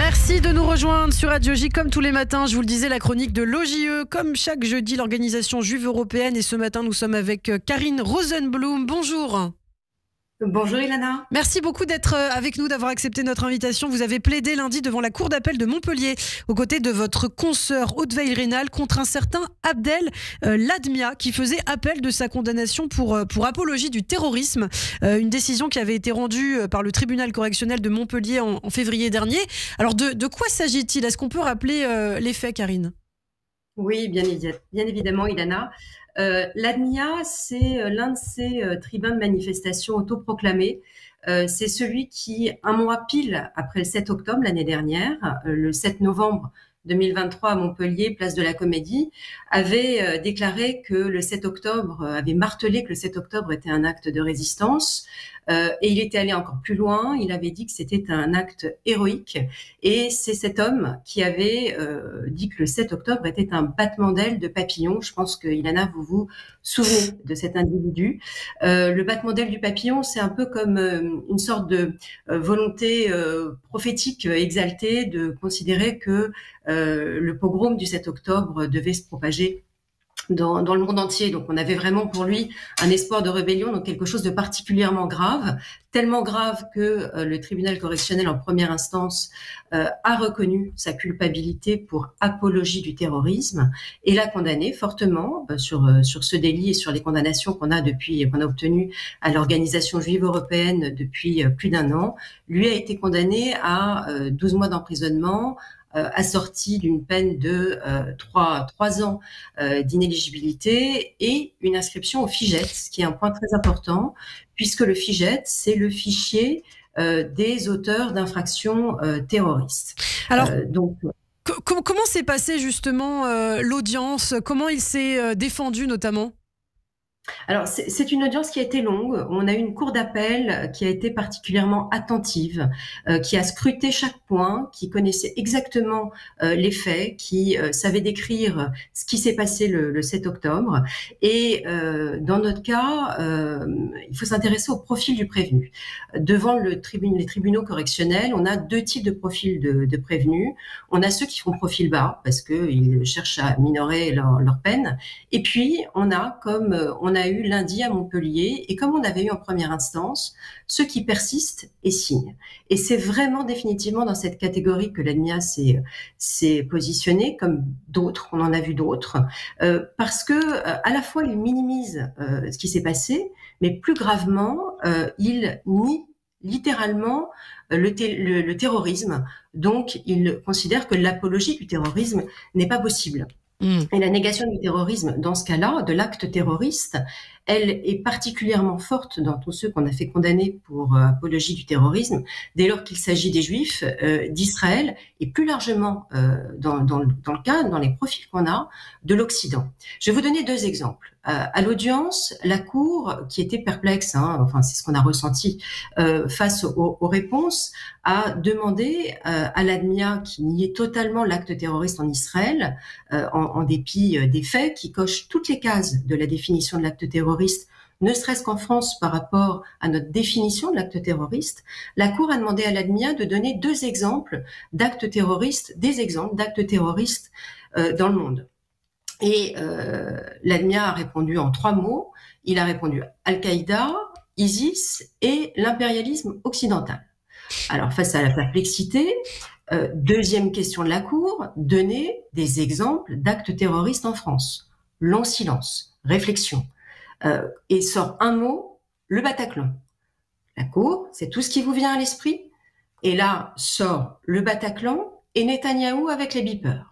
Merci de nous rejoindre sur Radio J. Comme tous les matins, je vous le disais, la chronique de l'OJE. Comme chaque jeudi, l'organisation juive européenne. Et ce matin, nous sommes avec Karine Rosenblum. Bonjour. Bonjour Ilana. Merci beaucoup d'être avec nous, d'avoir accepté notre invitation. Vous avez plaidé lundi devant la cour d'appel de Montpellier aux côtés de votre consoeur Aude Reynal contre un certain Abdel Ladmia qui faisait appel de sa condamnation pour apologie du terrorisme. Une décision qui avait été rendue par le tribunal correctionnel de Montpellier en février dernier. Alors de quoi s'agit-il? Est-ce qu'on peut rappeler les faits, Karine? Oui, bien évidemment Ilana. Ladmia, c'est l'un de ces tribuns de manifestation autoproclamés. C'est celui qui, un mois pile après le 7 octobre l'année dernière, le 7 novembre 2023 à Montpellier, place de la Comédie, avait déclaré que le 7 octobre, avait martelé que le 7 octobre était un acte de résistance. Et il était allé encore plus loin, il avait dit que c'était un acte héroïque. Et c'est cet homme qui avait dit que le 7 octobre était un battement d'ailes de papillon. Je pense que, Ilana, vous vous souvenez de cet individu. Le battement d'ailes du papillon, c'est un peu comme une sorte de volonté prophétique exaltée de considérer que le pogrom du 7 octobre devait se propager dans le monde entier. Donc on avait vraiment pour lui un espoir de rébellion, donc quelque chose de particulièrement grave, tellement grave que le tribunal correctionnel en première instance a reconnu sa culpabilité pour apologie du terrorisme et l'a condamné fortement sur ce délit et sur les condamnations qu'on a obtenues à l'organisation juive européenne depuis plus d'un an. Lui a été condamné à 12 mois d'emprisonnement, assorti d'une peine de 3 ans d'inéligibilité et une inscription au FIJET, ce qui est un point très important, puisque le FIJET, c'est le fichier des auteurs d'infractions terroristes. Alors, comment s'est passée justement l'audience? Comment il s'est défendu notamment? Alors, c'est une audience qui a été longue. On a eu une cour d'appel qui a été particulièrement attentive, qui a scruté chaque point, qui connaissait exactement les faits, qui savait décrire ce qui s'est passé le 7 octobre. Et dans notre cas, il faut s'intéresser au profil du prévenu. Devant les tribunaux correctionnels, on a deux types de profils de prévenus. On a ceux qui font profil bas, parce qu'ils cherchent à minorer leur peine. Et puis, on a, comme on a eu lundi à Montpellier, et comme on avait eu en première instance, ceux qui persistent et signent. Et c'est vraiment définitivement dans cette catégorie que Ladmia s'est positionné, comme d'autres, on en a vu d'autres, parce que à la fois il minimise ce qui s'est passé, mais plus gravement, il nie littéralement le terrorisme. Donc, il considère que l'apologie du terrorisme n'est pas possible. Et la négation du terrorisme, dans ce cas-là, de l'acte terroriste, elle est particulièrement forte dans tous ceux qu'on a fait condamner pour apologie du terrorisme, dès lors qu'il s'agit des Juifs d'Israël et plus largement dans le cas, dans les profils qu'on a, de l'Occident. Je vais vous donner deux exemples. À l'audience, la Cour, qui était perplexe, enfin c'est ce qu'on a ressenti face aux réponses, a demandé à Ladmia, qui niait totalement l'acte terroriste en Israël, en dépit des faits, qui coche toutes les cases de la définition de l'acte terroriste, ne serait-ce qu'en France par rapport à notre définition de l'acte terroriste, la Cour a demandé à Ladmia de donner deux exemples d'actes terroristes, des exemples d'actes terroristes dans le monde. Et Ladmia a répondu en 3 mots. Il a répondu Al-Qaïda, ISIS et l'impérialisme occidental. Alors, face à la perplexité, deuxième question de la Cour, donner des exemples d'actes terroristes en France. Long silence, réflexion. Et sort un mot, le Bataclan. La Cour, c'est tout ce qui vous vient à l'esprit. Et là, sort le Bataclan et Netanyahou avec les beepers.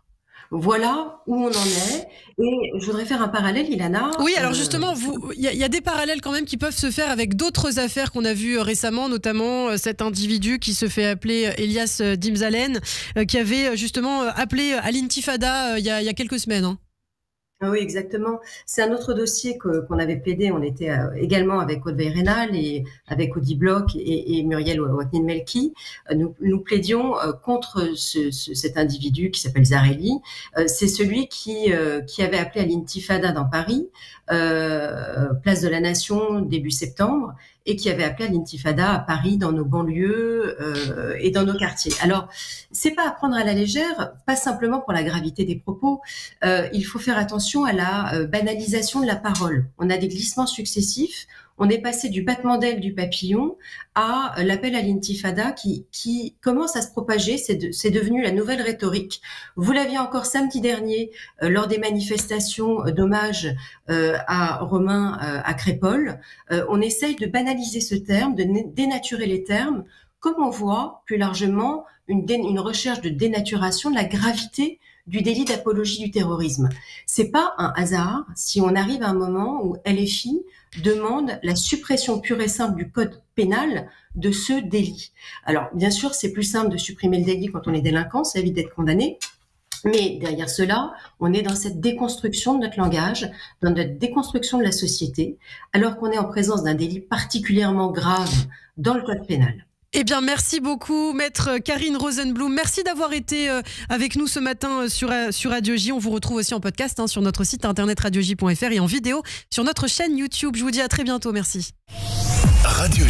Voilà où on en est. Et je voudrais faire un parallèle, Ilana. Oui, alors justement, il y a des parallèles quand même qui peuvent se faire avec d'autres affaires qu'on a vues récemment, notamment cet individu qui se fait appeler Elias Dimzalen, qui avait justement appelé à l'intifada il y a quelques semaines. Oui, exactement. C'est un autre dossier qu'on avait plaidé. On était également avec Aude Reynal et avec Audi Bloch et Muriel Watnin-Melki. Nous plaidions contre cet individu qui s'appelle Zarelli. C'est celui qui avait appelé à l'intifada dans Paris, place de la Nation, début septembre, et qui avait appelé à l'intifada à Paris, dans nos banlieues et dans nos quartiers. Alors, c'est pas à prendre à la légère, pas simplement pour la gravité des propos. Il faut faire attention à la banalisation de la parole. On a des glissements successifs. On est passé du battement d'ailes du papillon à l'appel à l'intifada qui commence à se propager. C'est devenu la nouvelle rhétorique. Vous l'aviez encore samedi dernier lors des manifestations d'hommage à Romain à Crépol. On essaye de banaliser ce terme, de dénaturer les termes, comme on voit plus largement une recherche de dénaturation de la gravité du délit d'apologie du terrorisme. C'est pas un hasard si on arrive à un moment où LFI demande la suppression pure et simple du code pénal de ce délit. Alors, bien sûr, c'est plus simple de supprimer le délit quand on est délinquant, ça évite d'être condamné. Mais derrière cela, on est dans cette déconstruction de notre langage, dans notre déconstruction de la société, alors qu'on est en présence d'un délit particulièrement grave dans le code pénal. Eh bien, merci beaucoup, maître Karine Rosenblum. Merci d'avoir été avec nous ce matin sur Radio J. On vous retrouve aussi en podcast sur notre site internet radioj.fr et en vidéo sur notre chaîne YouTube. Je vous dis à très bientôt. Merci. Radio J.